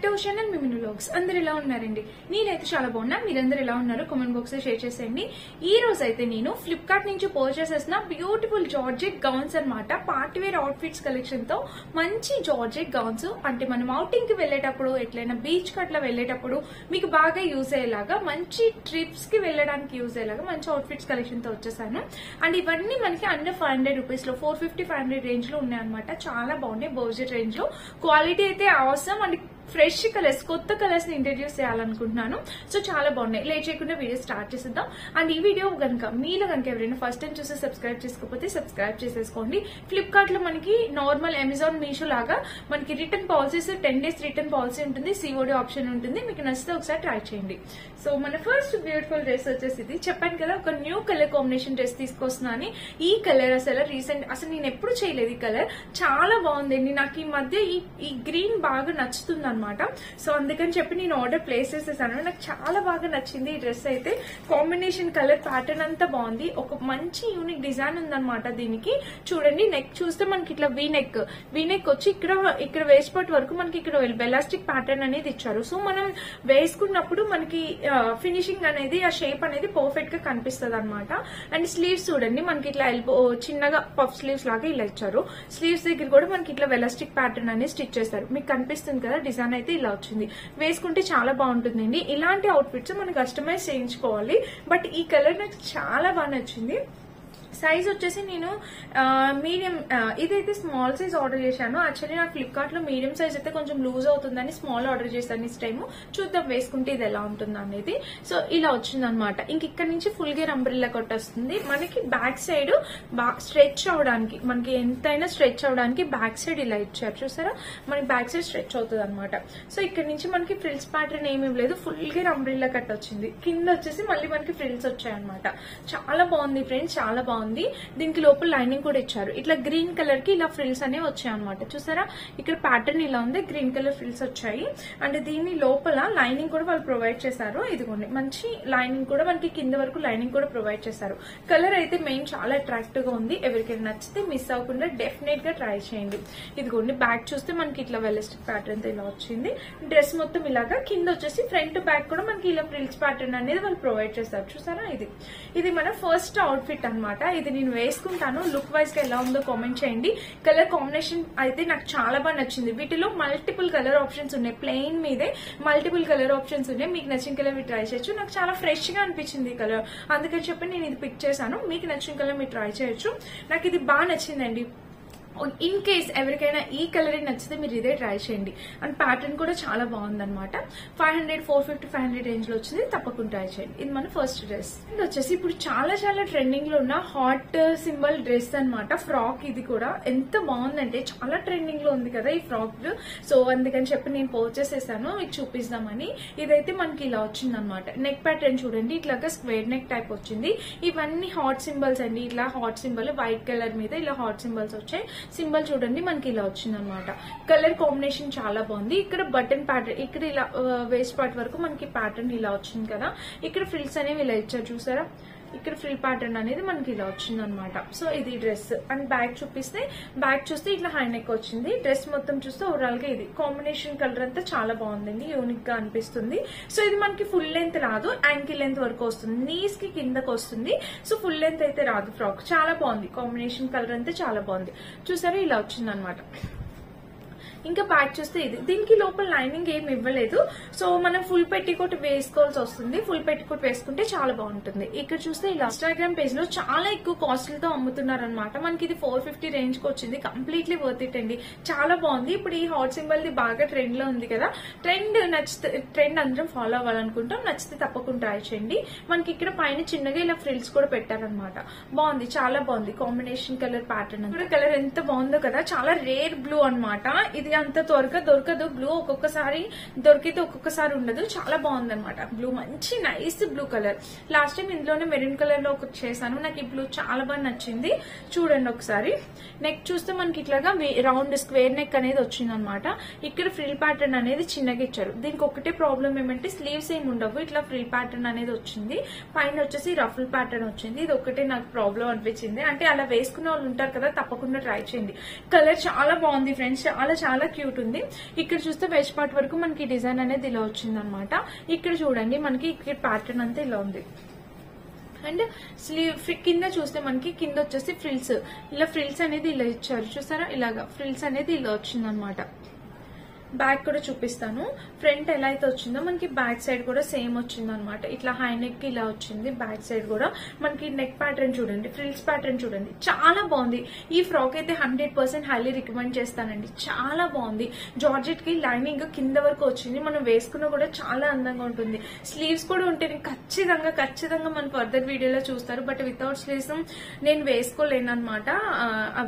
To channel మిమిను vlogs. అందరు ఎలా ఉన్నారండి? నేనైతే చాలా బాగున్నా. మీరందరూ ఎలా ఉన్నారు కామెంట్ బాక్స్ లో షేర్ చేసేయండి. ఈ రోజు అయితే నేను ఫ్లిప్కార్ట్ నుంచి పర్చేస్ చేసిన బ్యూటిఫుల్ జార్జెట్ గౌన్స్ అన్నమాట. పార్టీ వేర్ అవుట్ఫిట్స్ కలెక్షన్ తో మంచి జార్జెట్ గౌన్స్, అంటే మనం అవుటింగ్ కి వెళ్లేటప్పుడు, ఎట్లయినా బీచ్ కి అట్లా వెళ్లేటప్పుడు మీకు బాగా యూజ్ అయ్యేలాగా, మంచి ట్రిప్స్ కి వెళ్ళడానికి యూజ్ అయ్యేలాగా మంచి అవుట్ఫిట్స్ కలెక్షన్ తో వచ్చేసాను. అండ్ ఇవన్నీ మనకి అండర్ 500 రూపీస్ లో 450-500 రేంజ్ లో ఉన్నాయన్నమాట. చాలా బాగున్నాయి. బడ్జెట్ రేంజ్ లో క్వాలిటీ అయితే అవసరం. అండ్ ఫ్రెష్ కలర్స్, కొత్త కలర్స్ ని ఇంట్రడ్యూస్ చేయాలనుకుంటున్నాను. సో చాలా బాగున్నాయి. లేట్ చేయకుండా వీడియో స్టార్ట్ చేసేద్దాం. అండ్ ఈ వీడియో మీలో కనుక ఎవరైనా ఫస్ట్ టైం చూసి సబ్స్క్రైబ్ చేసుకోకపోతే సబ్స్క్రైబ్ చేసేసుకోండి. ఫ్లిప్కార్ట్ లో మనకి నార్మల్ అమెజాన్, మీషో లాగా మనకి return policies 10 days return policy ఉంటుంది. సిఓడి ఆప్షన్ ఉంటుంది. మీకు నచ్చితే ఒకసారి ట్రై చేయండి. సో మన ఫస్ట్ బ్యూటిఫుల్ డ్రెస్ వచ్చేసి ఇది. చెప్పాను కదా ఒక న్యూ కలర్ కాంబినేషన్ డ్రెస్ తీసుకొస్తున్నా అని. ఈ కలర్ అసలు నేను ఎప్పుడు చేయలేదు. ఈ కలర్ చాలా బాగుందండి. నాకు ఈ మధ్య ఈ గ్రీన్ బాగా నచ్చుతుంది అనమాట. సో అందుకని చెప్పి నేను ఆర్డర్ ప్లేస్ చేసేసాను. నాకు చాలా బాగా నచ్చింది ఈ డ్రెస్ అయితే. కాంబినేషన్, కలర్ ప్యాటర్న్ అంతా బాగుంది. ఒక మంచి యూనిక్ డిజైన్ ఉందన్నమాట దీనికి. చూడండి, నెక్ చూస్తే మనకి ఇట్లా వీ నెక్ వచ్చి ఇక్కడ వేస్ట్ పార్ట్ వరకు మనకి ఇక్కడ ఎలాస్టిక్ ప్యాటర్న్ అనేది ఇచ్చారు. సో మనం వేసుకున్నప్పుడు మనకి ఫినిషింగ్ అనేది, ఆ షేప్ అనేది పర్ఫెక్ట్ గా కనిపిస్తుంది అనమాట. అండ్ స్లీవ్స్ చూడండి, మనకి ఇట్లా చిన్నగా పఫ్ స్లీవ్స్ లాగా ఇలా ఇచ్చారు. స్లీవ్స్ దగ్గర కూడా మనకి ఇట్లా ఎలాస్టిక్ ప్యాటర్న్ అనేది స్టిచ్ చేస్తారు. మీకు కనిపిస్తుంది కదా, డిజైన్ అయితే ఇలా వచ్చింది. వేసుకుంటే చాలా బాగుంటుందండి. ఇలాంటి అవుట్ఫిట్స్ మనం కస్టమైజ్ చేయించుకోవాలి. బట్ ఈ కలర్ నాకు చాలా బాగా నచ్చింది. సైజ్ వచ్చేసి నేను మీడియం, ఇదైతే స్మాల్ సైజ్ ఆర్డర్ చేశాను. యాక్చువల్లీ నాకు ఫ్లిప్కార్ట్ లో మీడియం సైజ్ అయితే కొంచెం లూజ్ అవుతుందని స్మాల్ ఆర్డర్ చేశాను. ఈ టైము చూద్దాం వేసుకుంటే ఇది ఎలా ఉంటుంది అనేది. సో ఇలా వచ్చింది అనమాట. ఇంక ఇక్కడ నుంచి ఫుల్ గేర్ అంబ్రెల్లా కట్ వస్తుంది. మనకి బ్యాక్ సైడ్ స్ట్రెచ్ అవడానికి, మనకి ఎంతైనా స్ట్రెచ్ అవడానికి బ్యాక్ సైడ్ ఇలా ఇచ్చారు. చూసారా, మనకి బ్యాక్ సైడ్ స్ట్రెచ్ అవుతుంది అనమాట. సో ఇక్కడ నుంచి మనకి ఫ్రిల్స్ ప్యాటర్న్ ఏమీ లేదు. ఫుల్ గేర్ అంబ్రెల్లా కట్ వచ్చింది. కింద వచ్చేసి మళ్ళీ మనకి ఫ్రిల్స్ వచ్చాయన్నమాట. చాలా బాగుంది ఫ్రెండ్స్, చాలా బాగుంది. దీనికి లోపల లైనింగ్ కూడా ఇచ్చారు. ఇట్లా గ్రీన్ కలర్ కి ఇలా ఫ్రిల్స్ అనేవి వచ్చాయి అనమాట. చూసారా, ఇక్కడ ప్యాటర్న్ ఇలా ఉంది. గ్రీన్ కలర్ ఫ్రిల్స్ వచ్చాయి. అండ్ దీని లోపల లైనింగ్ కూడా వాళ్ళు ప్రొవైడ్ చేశారు. ఇదిగోండి, మంచి లైనింగ్ కూడా మనకి కింద వరకు లైనింగ్ కూడా ప్రొవైడ్ చేశారు. కలర్ అయితే మెయిన్ చాలా అట్రాక్టివ్ గా ఉంది. ఎవరికైనా నచ్చితే మిస్ అవ్వకుండా డెఫినెట్ గా ట్రై చేయండి. ఇదిగోండి, బ్యాక్ చూస్తే మనకి ఇట్లా వెలిస్టిక్ ప్యాటర్న్ తో ఇలా వచ్చింది. డ్రెస్ మొత్తం ఇలాగా. కింద వచ్చేసి ఫ్రంట్ బ్యాక్ కూడా మనకి ఇలా ఫ్రిల్స్ ప్యాటర్న్ అనేది వాళ్ళు ప్రొవైడ్ చేస్తారు. చూసారా, ఇది మన ఫస్ట్ అవుట్ఫిట్ అనమాట. ఇది నేను వేసుకుంటాను. లుక్ వైజ్ గా ఎలా ఉందో కామెంట్ చేయండి. కలర్ కాంబినేషన్ అయితే నాకు చాలా బాగా నచ్చింది. వీటిలో మల్టిపుల్ కలర్ ఆప్షన్స్ ఉన్నాయి. ప్లెయిన్ మీదే మల్టిపుల్ కలర్ ఆప్షన్స్ ఉన్నాయి. మీకు నచ్చిన కలర్ మీరు ట్రై చేయొచ్చు. నాకు చాలా ఫ్రెష్ గా అనిపించింది ఈ కలర్, అందుకని చెప్పి నేను ఇది పిక్ చేశాను. మీకు నచ్చిన కలర్ మీరు ట్రై చేయొచ్చు. నాకు ఇది బాగా నచ్చిందండి. ఇన్ కేస్ ఎవరికైనా ఈ కలర్ నచ్చితే మీరు ఇదే ట్రై చేయండి. అండ్ ప్యాటర్న్ కూడా చాలా బాగుందన్నమాట. 500, 450, 500 రేంజ్ లో వచ్చింది. తప్పకుండా ట్రై చేయండి. ఇది మన ఫస్ట్ డ్రెస్. ఇది వచ్చేసి ఇప్పుడు చాలా ట్రెండింగ్ లో ఉన్న హాట్ సింబల్ డ్రెస్ అన్నమాట. ఫ్రాక్. ఇది కూడా ఎంత బాగుందంటే చాలా ట్రెండింగ్ లో ఉంది కదా ఈ ఫ్రాక్. సో అందుకని చెప్పి నేను పర్చేస్ చేశాను, మీకు చూపిస్తామని. ఇదైతే మనకి ఇలా వచ్చింది అనమాట. నెక్ ప్యాటర్న్ చూడండి, ఇట్లాగా స్క్వేర్ నెక్ టైప్ వచ్చింది. ఇవన్నీ హాట్ సింబల్స్ అండి. ఇట్లా హాట్ సింబల్ వైట్ కలర్ మీద ఇలా హాట్ సింబల్స్ వచ్చాయి. సింబల్ చూడండి మనకి ఇలా వచ్చింది అనమాట. కలర్ కాంబినేషన్ చాలా బాగుంది. ఇక్కడ బటన్ ప్యాటర్న్, ఇక్కడ ఇలా వేస్ట్ పార్ట్ వరకు మనకి ప్యాటర్న్ ఇలా వచ్చింది కదా. ఇక్కడ ఫ్రిల్స్ అనేవి ఇలా ఇచ్చారు. చూసారా, ఇక్కడ ఫ్రిల్ ప్యాటర్న్ అనేది మనకి ఇలా వచ్చింది అనమాట. సో ఇది డ్రెస్. అండ్ బ్యాక్ చూస్తే ఇట్లా హై నెక్ వచ్చింది. డ్రెస్ మొత్తం చూస్తే ఓవరాల్ గా ఇది కాంబినేషన్ కలర్ అంతా చాలా బాగుందండి. యూనిక్ గా అనిపిస్తుంది. సో ఇది మనకి ఫుల్ లెంత్ రాదు, యాంకిల్ లెంత్ వరకు వస్తుంది. నీస్ కి కిందకు వస్తుంది. సో ఫుల్ లెంత్ అయితే రాదు ఫ్రాక్. చాలా బాగుంది. కాంబినేషన్ కలర్ అంతా చాలా బాగుంది. చూసారా, ఇలా వచ్చింది అనమాట. ఇంకా బ్యాక్ చూస్తే ఇది. దీనికి లోపల లైనింగ్ ఏమి ఇవ్వలేదు. సో మనం ఫుల్ పెట్టికోట్ వేసుకోవాల్సి వస్తుంది. ఫుల్ పెట్టికోట్ వేసుకుంటే చాలా బాగుంటుంది. ఇక్కడ చూస్తే ఇలా ఇన్స్టాగ్రామ్ పేజ్ లో చాలా ఎక్కువ కాస్ట్లతో అమ్ముతున్నారు అనమాట. మనకి ఇది 450 రేంజ్ కి వచ్చింది. కంప్లీట్లీ వర్త్ ఇట్ అండి. చాలా బాగుంది. ఇప్పుడు ఈ హాట్ సింబల్ ది బాగా ట్రెండ్ లో ఉంది కదా. ట్రెండ్ అందరం ఫాలో అవ్వాలనుకుంటాం. నచ్చితే తప్పకుండా ట్రై చేయండి. మనకి ఇక్కడ పైన చిన్నగా ఇలా ఫ్రిల్స్ కూడా పెట్టారనమాట. బాగుంది, చాలా బాగుంది. కాంబినేషన్ కలర్ ప్యాటర్న్ కూడా కలర్ ఎంత బాగుందో కదా. చాలా రేర్ బ్లూ అనమాట. ఇది అంత త్వరగా దొరకదు. బ్లూ ఒక్కొక్కసారి దొరికితే ఒక్కొక్కసారి ఉండదు. చాలా బాగుంది అనమాట. బ్లూ మంచి nice blue colour. Last time ఇందులోనే మెరూన్ కలర్ లో ఒకటి చేశాను. నాకు ఈ బ్లూ చాలా బాగా నచ్చింది. చూడండి ఒకసారి. నెక్ చూస్తే మనకి ఇట్లాగా రౌండ్ స్క్వేర్ నెక్ అనేది వచ్చింది అనమాట. ఇక్కడ ఫ్రిల్ ప్యాటర్న్ అనేది చిన్నగా ఇచ్చారు. దీనికి ఒకటే ప్రాబ్లం ఏమంటే స్లీవ్స్ ఏమి ఉండవు. ఇట్లా ఫ్రిల్ ప్యాటర్న్ అనేది వచ్చింది. పైన వచ్చేసి రఫుల్ ప్యాటర్న్ వచ్చింది. ఇది ఒకటే నాకు ప్రాబ్లం అనిపించింది. అంటే అలా వేసుకునే వాళ్ళు ఉంటారు కదా, తప్పకుండా ట్రై చేయండి. కలర్ చాలా బాగుంది ఫ్రెండ్స్. చాలా చాలా క్యూట్ ఉంది. ఇక్కడ చూస్తే వెస్ట్ పార్ట్ వరకు మనకి డిజైన్ అనేది ఇలా వచ్చింది అనమాట. ఇక్కడ చూడండి మనకి ఇక్కడ ప్యాటర్న్ అంతా ఇలా ఉంది. అండ్ స్లీవ్ కింద చూస్తే మనకి కింద వచ్చేసి ఫ్రిల్స్, ఇలా ఫ్రిల్స్ అనేది ఇలా ఇచ్చారు చూసారా, ఇలాగా ఫ్రిల్స్ అనేది ఇలా వచ్చింది అనమాట. బ్యాక్ కూడా చూపిస్తాను. ఫ్రంట్ ఎలా అయితే వచ్చిందో మనకి బ్యాక్ సైడ్ కూడా సేమ్ వచ్చింది అనమాట. ఇట్లా హై నెక్ ఇలా వచ్చింది. బ్యాక్ సైడ్ కూడా మనకి నెక్ ప్యాటర్న్ చూడండి, ఫ్రిల్స్ ప్యాటర్న్ చూడండి, చాలా బాగుంది. ఈ ఫ్రాక్ అయితే 100% హైలీ రికమెండ్ చేస్తానండి. చాలా బాగుంది. జార్జెట్ కి లైనింగ్ కింద వరకు వచ్చింది. మనం వేసుకున్నా కూడా చాలా అందంగా ఉంటుంది. స్లీవ్స్ కూడా ఉంటే ఖచ్చితంగా మన ఫర్దర్ వీడియోలో చూస్తారు. బట్ వితౌట్ స్లీవ్స్ నేను వేసుకోలేను అనమాట.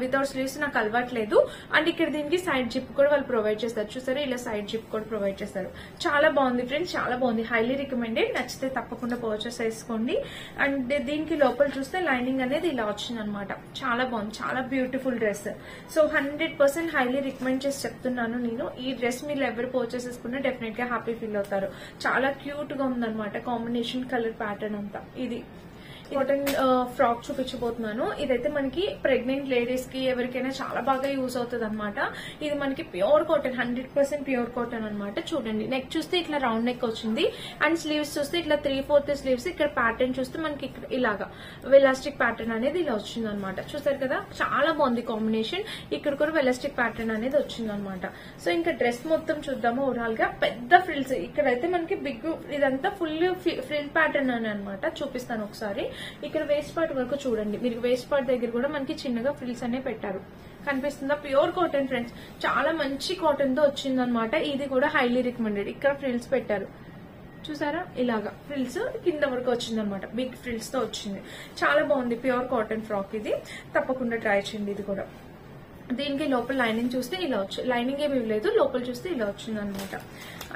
వితౌట్ స్లీవ్స్ నాకు అలవాట్లేదు. అండ్ ఇక్కడ దీనికి సైడ్ జిప్ కూడా వాళ్ళు ప్రొవైడ్ చేస్తారు చూసారా, ఇలా సైడ్ జిప్ కూడా ప్రొవైడ్ చేస్తారు. చాలా బాగుంది ఫ్రెండ్స్, చాలా బాగుంది. Highly recommended. నచ్చితే తప్పకుండా పర్చేస్ చేసుకోండి. అండ్ దీనికి లోపల చూస్తే లైనింగ్ అనేది ఇలా వచ్చింది అనమాట. చాలా బాగుంది, చాలా beautiful dress. So 100% highly recommend చేసి చెప్తున్నాను నేను. ఈ డ్రెస్ మీరు ఎవరు పర్చేస్ చేసుకున్నా డెఫినెట్ గా హ్యాపీ ఫీల్ అవుతారు. చాలా క్యూట్ గా ఉందన్నమాట. కాంబినేషన్ కలర్ ప్యాటర్న్ అంతా. ఇది కాటన్ ఫ్రాక్ చూపించబోతున్నాను. ఇదైతే మనకి ప్రెగ్నెంట్ లేడీస్ కి ఎవరికైనా చాలా బాగా యూజ్ అవుతుంది అనమాట. ఇది మనకి ప్యూర్ కాటన్, 100% ప్యూర్ కాటన్ అనమాట. చూడండి, నెక్ చూస్తే ఇట్లా రౌండ్ నెక్ వచ్చింది. అండ్ స్లీవ్స్ చూస్తే ఇట్లా 3/4 స్లీవ్స్. ఇక్కడ ప్యాటర్న్ చూస్తే మనకి ఇక్కడ ఇలాగా వెలాస్టిక్ ప్యాటర్న్ అనేది ఇలా వచ్చింది అనమాట. చూసారు కదా, చాలా బాగుంది కాంబినేషన్. ఇక్కడ కూడా వెలాస్టిక్ ప్యాటర్న్ అనేది వచ్చింది అనమాట. సో ఇంకా డ్రెస్ మొత్తం చూద్దాము. ఓవరాల్ గా పెద్ద ఫ్రిల్స్ ఇక్కడైతే మనకి బిగ్, ఇదంతా ఫుల్ ఫ్రిల్ ప్యాటర్న్ అని అనమాట. చూపిస్తాను ఒకసారి. ఇక్కడ వేస్ట్ పార్ట్ వరకు చూడండి. మీరు వేస్ట్ పార్ట్ దగ్గర కూడా మనకి చిన్నగా ఫ్రిల్స్ అనే పెట్టారు. కనిపిస్తుందా? ప్యూర్ కాటన్ ఫ్రెండ్స్, చాలా మంచి కాటన్ తో వచ్చింది అనమాట. ఇది కూడా హైలీ రికమెండెడ్. ఇక్కడ ఫ్రిల్స్ పెట్టారు చూసారా, ఇలాగా ఫ్రిల్స్ కింద వరకు వచ్చింది అనమాట. బిగ్ ఫ్రిల్స్ తో వచ్చింది. చాలా బాగుంది. ప్యూర్ కాటన్ ఫ్రాక్ ఇది. తప్పకుండా ట్రై చేయండి. ఇది కూడా దీనికి లోపల లైనింగ్ చూస్తే ఇలా వచ్చి, లైనింగ్ ఏమి లేదు, లోపల చూస్తే ఇలా వచ్చింది అనమాట.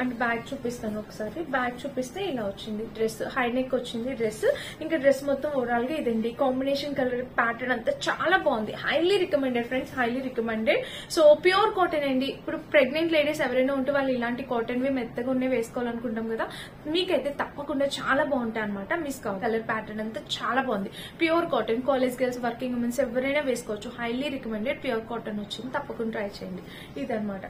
అండ్ బ్యాగ్ చూపిస్తాను ఒకసారి. బ్యాగ్ చూపిస్తే ఇలా వచ్చింది. డ్రెస్ హై నెక్ వచ్చింది డ్రెస్. ఇంకా డ్రెస్ మొత్తం ఓవరాల్ గా ఇదండి. కాంబినేషన్ కలర్ ప్యాటర్న్ అంతా చాలా బాగుంది. Highly recommended friends, highly recommended. So pure cotton అండి. ఇప్పుడు ప్రెగ్నెంట్ లేడీస్ ఎవరైనా ఉంటే వాళ్ళు ఇలాంటి కాటన్ వి మెత్తగా ఉన్నాయి వేసుకోవాలనుకుంటాం కదా, మీకైతే తప్పకుండా చాలా బాగుంటాయి అనమాట. మిస్ కావాలి. కలర్ ప్యాటర్న్ అంతా చాలా బాగుంది. Pure cotton. College girls, working women's ఎవరైనా వేసుకోవచ్చు. Highly recommended. ప్యూర్ కాటన్ వచ్చింది. తప్పకుండా ట్రై చేయండి. ఇదనమాట.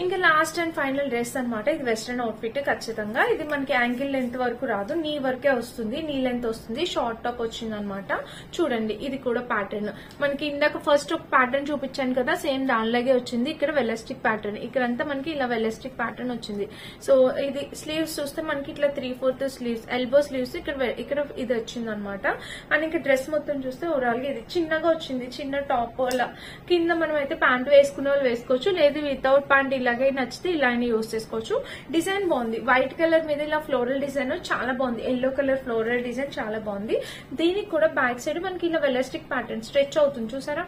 ఇంకా లాస్ట్ అండ్ ఫైనల్ డ్రెస్ అనమాట. ఇది వెస్ట్రన్ అవుట్ఫిట్. ఖచ్చితంగా ఇది మనకి యాంకిల్ లెంత్ వరకు రాదు, నీ వరకే వస్తుంది. నీ లెంత్ వస్తుంది. షార్ట్ టాప్ వచ్చింది అనమాట. చూడండి, ఇది కూడా ప్యాటర్న్ మనకి ఇందాక ఫస్ట్ ఒక ప్యాటర్న్ చూపించాను కదా, సేమ్ దానిలాగే వచ్చింది. ఇక్కడ వెలాస్టిక్ ప్యాటర్న్. ఇక్కడంతా మనకి ఇలా వెలాస్టిక్ ప్యాటర్న్ వచ్చింది. సో ఇది స్లీవ్స్ చూస్తే మనకి ఇట్లా 3/4 స్లీవ్స్, ఎల్బో స్లీవ్స్ ఇక్కడ ఇది వచ్చింది అనమాట. అండ్ ఇంకా డ్రెస్ మొత్తం చూస్తే ఓవరాల్ గా ఇది చిన్నగా వచ్చింది. చిన్న టాప్ అలా కింద మనం అయితే ప్యాంట్ వేసుకునే వాళ్ళు వేసుకోవచ్చు, లేదు వితౌట్ ప్యాంట్ ఇలాగే నచ్చితే ఇలానే యూజ్ చేసుకోవచ్చు. డిజైన్ బాగుంది. వైట్ కలర్ మీద ఇలా ఫ్లోరల్ డిజైన్ చాలా బాగుంది. ఎల్లో కలర్ ఫ్లోరల్ డిజైన్ చాలా బాగుంది. దీనికి కూడా బ్యాక్ సైడ్ మనకి ఇలా వెలాస్టిక్ ప్యాటర్న్ స్ట్రెచ్ అవుతుంది చూసారా,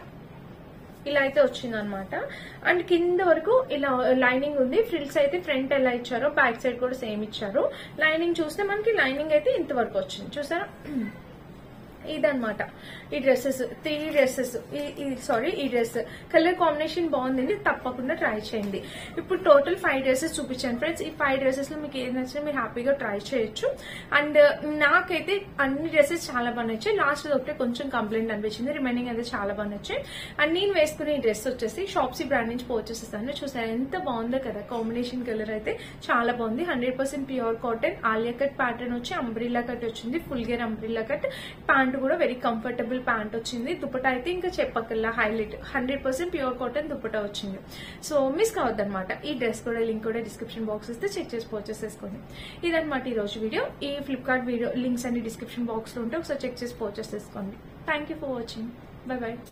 ఇలా అయితే వచ్చింది అనమాట. అండ్ కింద వరకు ఇలా లైనింగ్ ఉంది. ఫ్రిల్స్ అయితే ఫ్రంట్ ఎలా ఇచ్చారో బ్యాక్ సైడ్ కూడా సేమ్ ఇచ్చారు. లైనింగ్ చూస్తే మనకి లైనింగ్ అయితే ఇంతవరకు వచ్చింది చూసారా. ఇదనమాట ఈ డ్రెస్సెస్. 3 డ్రెస్సెస్. ఈ డ్రెస్ కలర్ కాంబినేషన్ బాగుందండి. తప్పకుండా ట్రై చేయండి. ఇప్పుడు టోటల్ 5 డ్రెస్సెస్ చూపించాను ఫ్రెండ్స్. ఈ 5 డ్రెస్సెస్ లో మీకు ఏది నచ్చినా మీరు హ్యాపీగా ట్రై చేయొచ్చు. అండ్ నాకైతే అన్ని డ్రెస్సెస్ చాలా బాగా నచ్చాయి. లాస్ట్ ఒకటే కొంచెం కంప్లైంట్ అనిపించింది. రిమైనింగ్ అయితే చాలా బాగా నచ్చాయి. అండ్ నేను వేసుకునే ఈ డ్రెస్ వచ్చేసి షాప్సీ బ్రాండ్ నుంచి పర్చేస్ చేస్తాను. చూసారు ఎంత బాగుందో కదా. కాంబినేషన్ కలర్ అయితే చాలా బాగుంది. 100% pure cotton. Alia cut pattern వచ్చి అంబ్రిల్లా కట్ వచ్చింది. ఫుల్ గేర్ అంబ్రిల్లా కట్. ప్యాంట్ కూడా వెరీ కంఫర్టబుల్ ప్యాంట్ వచ్చింది. దుపట్టా అయితే ఇంకా చెప్పకల్లా హైలైట్. 100% ప్యూర్ కాటన్ దుపట్టా వచ్చింది. సో మిస్ కావద్దనమాట. ఈ డ్రెస్ కూడా లింక్ కూడా డిస్క్రిప్షన్ బాక్స్ ఇస్తే చెక్ చేసి పర్చేస్ చేసుకోండి. ఇదనమాట ఈ రోజు వీడియో. ఈ ఫ్లిప్కార్ట్ వీడియో లింక్స్ అన్ని డిస్క్రిప్షన్ బాక్స్ లో ఉంటే ఒకసారి చెక్ చేసి పర్చేస్ చేసుకోండి. Thank you for watching. By by.